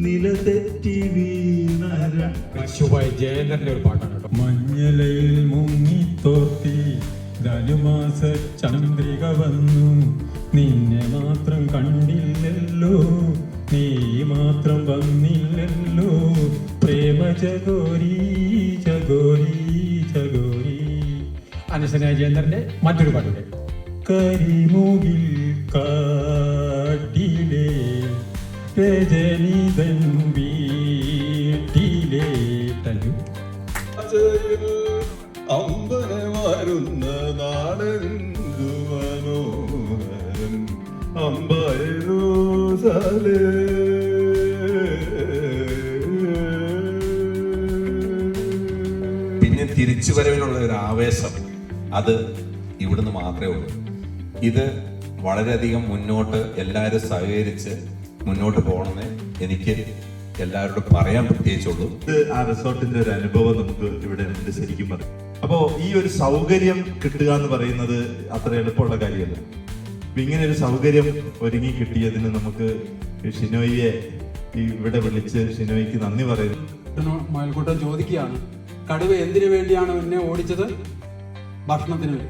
നിലതെറ്റി വീണര. ജയേന്ദ്രന്റെ ഒരു പാട്ടാണ് കേട്ടോ. മഞ്ഞലയിൽ മുങ്ങിത്തോർത്തി ധനുമാസ ചന്ദ്രിക വന്നു, നിന്നെ മാത്രം കണ്ടില്ലല്ലോ, നീ മാത്രം വന്നില്ലല്ലോ, പ്രേമ ചകോരി ചകോരി ചകോരി. അനശ്വനായ ജയേന്ദ്രന്റെ മറ്റൊരു പാട്ടുണ്ട്. കരിമുകിൽ കാട്ടിലെ രജനിതൻ വീട്ടിലെ തലു അമ്പനെ വരുന്ന നാടെന്തു മനോഹരം അമ്പയനോസലേ. പിന്നെ തിരിച്ചുവരവിനുള്ള ഒരു ആവേശം അത് ഇവിടുന്ന് മാത്രമേ ഉള്ളൂ. ഇത് വളരെയധികം മുന്നോട്ട് എല്ലാവരും സഹകരിച്ച് മുന്നോട്ട് പോകണമെന്ന് എനിക്ക് എല്ലാവരോടും പറയാൻ പ്രത്യേകിച്ചുള്ളൂ. ഇത് ആ റിസോർട്ടിന്റെ ഒരു അനുഭവം നമുക്ക് ഇവിടെ ഉണ്ട് ശരിക്കും പറയും. അപ്പോ ഈ ഒരു സൗകര്യം കിട്ടുക എന്ന് പറയുന്നത് അത്ര എളുപ്പമുള്ള കാര്യമല്ല. ഇങ്ങനെ ഒരു സൗകര്യം ഒരുങ്ങി കിട്ടിയതിന് നമുക്ക് ഷിനോയിയെ ഇവിടെ വിളിച്ച് ഷിനോയ്ക്ക് നന്ദി പറയുന്നു. മയിൽക്കൂട്ടം ചോദിക്കുകയാണ്, കടുവ എന്തിനു വേണ്ടിയാണ് എന്നെ ഓടിച്ചത്? ഭക്ഷണത്തിന് വേണ്ടി.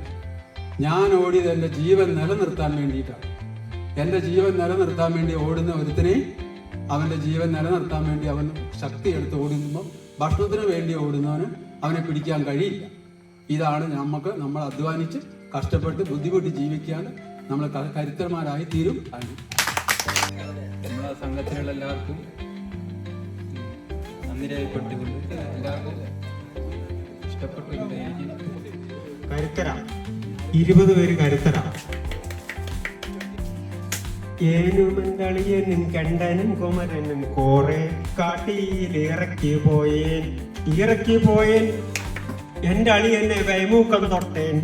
ഞാൻ ഓടിയത് എൻ്റെ ജീവൻ നിലനിർത്താൻ വേണ്ടിയിട്ടാണ്. എൻ്റെ ജീവൻ നിലനിർത്താൻ വേണ്ടി ഓടുന്ന ഒരുത്തിനെ അവൻ്റെ ജീവൻ നിലനിർത്താൻ വേണ്ടി അവൻ ശക്തി എടുത്ത് ഓടുമ്പോൾ ഭക്ഷണത്തിന് വേണ്ടി ഓടുന്നവന് അവനെ പിടിക്കാൻ കഴിയില്ല. ഇതാണ് നമ്മൾ അധ്വാനിച്ച് കഷ്ടപ്പെട്ട് ബുദ്ധിമുട്ടി ജീവിക്കാൻ നമ്മൾ കരുത്തന്മാരായി തീരും. നമ്മളെ സംഘത്തിലുള്ള എല്ലാവർക്കും നന്ദി രേഖപ്പെടുത്തിക്കൊണ്ട് എല്ലാവർക്കും ഇഷ്ടപ്പെട്ടിട്ടുണ്ട്. കരുത്തരാ 20 പേര് കരുത്തരാ. ഏനുമന്തളിയനും കണ്ടനും കുമരനും കോറെ കാട്ടിയിൽ ഇറക്കി പോയേൻ എൻ്റെ അളിയനെ വൈമൂക്കം തൊട്ടേൻ,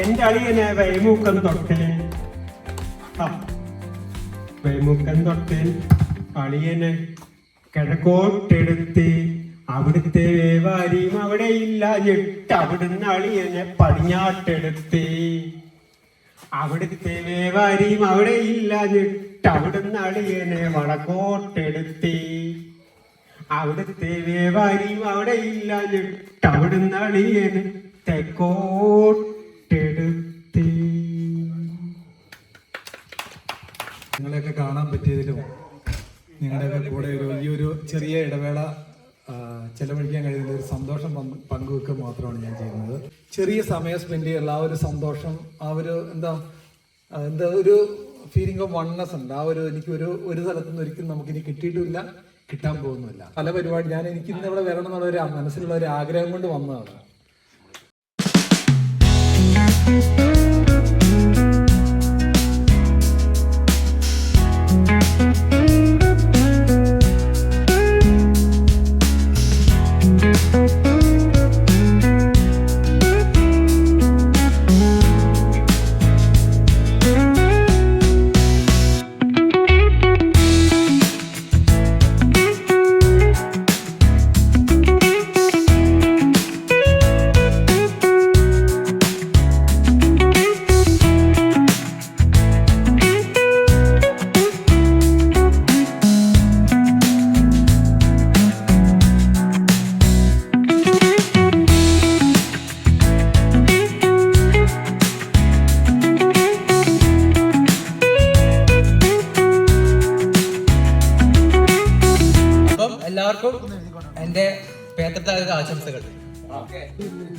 എൻ്റെ അളിയനെ വൈമൂക്കം തൊട്ടേൻ, വൈമൂക്കം തൊട്ടേൻ. അളിയനെ കിഴക്കോട്ടെടുത്ത് അവിടുത്തെ വേവാരിയും അവിടെ ഇല്ലാഞ്ഞിട്ട് അവിടുന്ന് അളിയനെ പടിഞ്ഞാട്ടെടുത്ത്, അവിടുത്തെ വേവാരിയും അവിടെ ഇല്ലാഞ്ഞിട്ട് അവിടുന്ന് അളിയനെ വടക്കോട്ടെടുത്ത്, അവിടുത്തെ വേവാരിയും അവിടെ ഇല്ലാഞ്ഞിട്ട് അവിടുന്ന് അളിയനെ തെക്കോട്ടെടുത്ത്. നിങ്ങളെയൊക്കെ കാണാൻ പറ്റിയതിലും നിങ്ങളുടെയൊക്കെ കൂടെ ഈ ഒരു ചെറിയ ഇടവേള ചെലവഴിക്കാൻ കഴിയുന്ന ഒരു സന്തോഷം പങ്കുവെക്കുക മാത്രമാണ് ഞാൻ ചെയ്യുന്നത്. ചെറിയ സമയം സ്പെൻഡ് ചെയ്യാനുള്ള ആ ഒരു സന്തോഷം, ആ ഒരു എന്താ ഒരു ഫീലിംഗ് ഓഫ് വൺനെസ് ഉണ്ട്. ആ ഒരു ഒരു സ്ഥലത്തുനിന്ന് ഒരിക്കലും നമുക്കിനി കിട്ടിയിട്ടുമില്ല, കിട്ടാൻ പോകുന്നുമില്ല. പല പരിപാടി എനിക്ക് ഇന്ന് ഇവിടെ വരണം എന്നുള്ള ഒരു മനസ്സിലുള്ള ഒരു ആഗ്രഹം കൊണ്ട് വന്നതാണ്. എല്ലാവർക്കും എൻ്റെ പേത്രത്താഴ്ച ആശംസകൾ.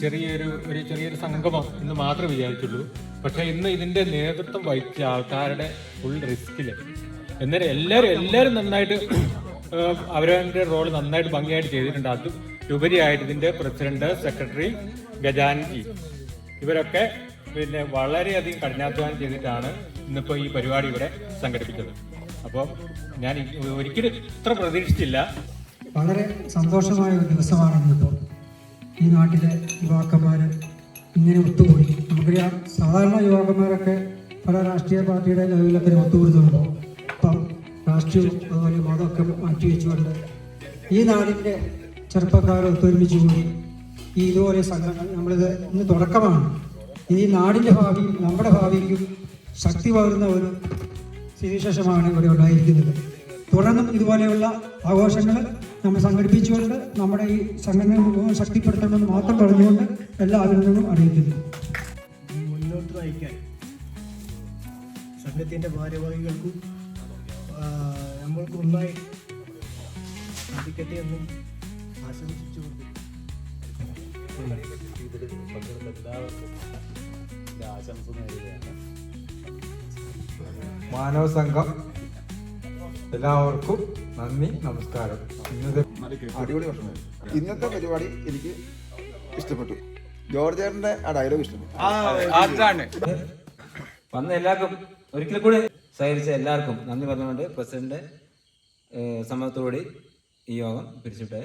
ചെറിയൊരു സംഗമം ഇന്ന് മാത്രമേ വിചാരിച്ചുള്ളൂ. പക്ഷെ ഇന്ന് ഇതിന്റെ നേതൃത്വം വഹിച്ച ആൾക്കാരുടെ ഫുൾ റിസ്കില് എന്നാലും എല്ലാവരും നന്നായിട്ട് അവരവരുടെ റോൾ നന്നായിട്ട് ഭംഗിയായിട്ട് ചെയ്തിട്ടുണ്ട്. അത് ഉപരിയായിട്ട് ഇതിന്റെ പ്രസിഡന്റ്, സെക്രട്ടറി, ഖജാൻജി ഇവരൊക്കെ പിന്നെ വളരെയധികം കഠിനാധ്വാനം ചെയ്തിട്ടാണ് ഇന്നിപ്പോൾ ഈ പരിപാടി ഇവിടെ സംഘടിപ്പിച്ചത്. അപ്പോൾ ഞാൻ ഒരിക്കലും ഇത്ര പ്രതീക്ഷിച്ചില്ല. വളരെ സന്തോഷമായ ഒരു ദിവസമാണ് ഇന്നിപ്പോൾ. ഈ നാട്ടിലെ യുവാക്കന്മാർ ഇങ്ങനെ ഒത്തുകൂടി. നമുക്കറിയാം, സാധാരണ യുവാക്കന്മാരൊക്കെ പല രാഷ്ട്രീയ പാർട്ടിയുടെ ലെവലിലൊക്കെ ഒത്തുകൂടുന്നുണ്ട്. അപ്പം രാഷ്ട്രീയവും അതുപോലെ മതമൊക്കെ മാറ്റിവെച്ചുകൊണ്ട് ഈ നാടിൻ്റെ ചെറുപ്പക്കാർ ഒത്തൊരുമിച്ച് കൂടി ഈ ഇതുപോലെ സംഘടന നമ്മളിത് ഇന്ന് തുടക്കമാണ്. ഈ നാടിൻ്റെ ഭാവിയും നമ്മുടെ ഭാവിക്കും ശക്തി പകരുന്ന ഒരു സ്ഥിതിവിശേഷമാണ് ഇവിടെ ഉണ്ടായിരിക്കുന്നത്. തുടർന്നും ഇതുപോലെയുള്ള ആഘോഷങ്ങൾ നമ്മൾ സംഘടിപ്പിച്ചുകൊണ്ട് നമ്മുടെ ഈ സംഘടന മുഴുവൻ ശക്തിപ്പെടുത്തണമെന്ന് മാത്രം പറഞ്ഞുകൊണ്ട് എല്ലാ അഭിനന്ദനവും അറിയിക്കുന്നു. മുന്നോട്ട് നയിക്കാൻ സംഘത്തിൻ്റെ ഭാരവാഹികൾക്കും നമ്മൾക്ക് ഒന്നായി സാധിക്കട്ടെ എന്നും ആശംസിച്ചുകൊണ്ട് മാനവ സംഘം എല്ലാവർക്കും നന്ദി, നമസ്കാരം. അടിപൊളി ഭക്ഷണം. ഇന്നത്തെ പരിപാടി എനിക്ക് ഇഷ്ടപ്പെട്ടു. ജോർജേട്ടന്റെ ആ ഡയലോഗ് ഇഷ്ടപ്പെട്ടു. വന്ന എല്ലാവർക്കും ഒരിക്കൽ കൂടി സഹകരിച്ച എല്ലാവർക്കും നന്ദി പറഞ്ഞുകൊണ്ട് പ്രസിഡന്റ് സമ്മതത്തോടുകൂടി ഈ യോഗം പിരിച്ചുവിട്ടേ.